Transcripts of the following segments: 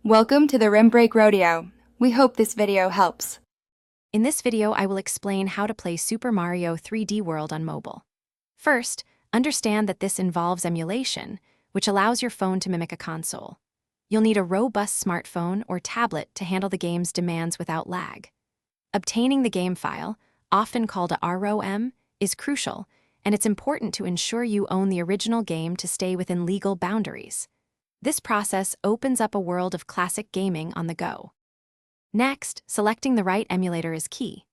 Welcome to the Rim Break Rodeo. We hope this video helps. In this video, I will explain how to play Super Mario 3D World on mobile. First, understand that this involves emulation, which allows your phone to mimic a console. You'll need a robust smartphone or tablet to handle the game's demands without lag. Obtaining the game file, often called a ROM, is crucial, and it's important to ensure you own the original game to stay within legal boundaries. This process opens up a world of classic gaming on the go. Next, selecting the right emulator is key.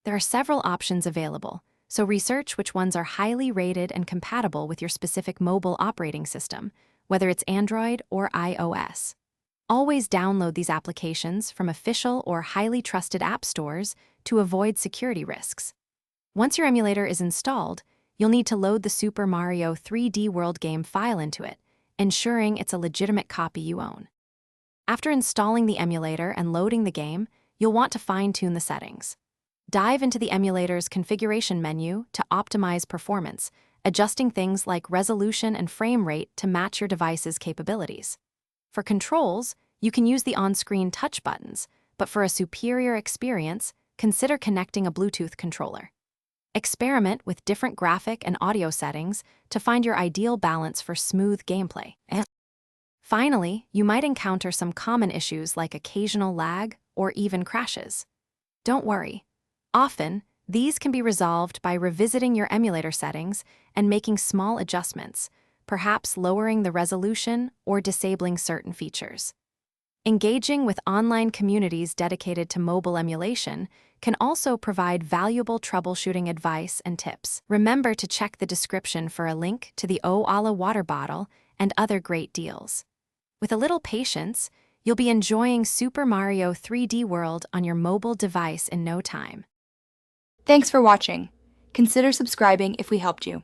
There are several options available, so research which ones are highly rated and compatible with your specific mobile operating system, whether it's Android or iOS. Always download these applications from official or highly trusted app stores to avoid security risks. Once your emulator is installed, you'll need to load the Super Mario 3D World game file into it, ensuring it's a legitimate copy you own. After installing the emulator and loading the game, you'll want to fine-tune the settings. Dive into the emulator's configuration menu to optimize performance, adjusting things like resolution and frame rate to match your device's capabilities. For controls, you can use the on-screen touch buttons, but for a superior experience, consider connecting a Bluetooth controller. Experiment with different graphic and audio settings to find your ideal balance for smooth gameplay. Finally, you might encounter some common issues like occasional lag or even crashes. Don't worry. Often, these can be resolved by revisiting your emulator settings and making small adjustments, perhaps lowering the resolution or disabling certain features. Engaging with online communities dedicated to mobile emulation can also provide valuable troubleshooting advice and tips. Remember to check the description for a link to the O-Ala water bottle and other great deals. With a little patience, you'll be enjoying Super Mario 3D World on your mobile device in no time. Thanks for watching. Consider subscribing if we helped you.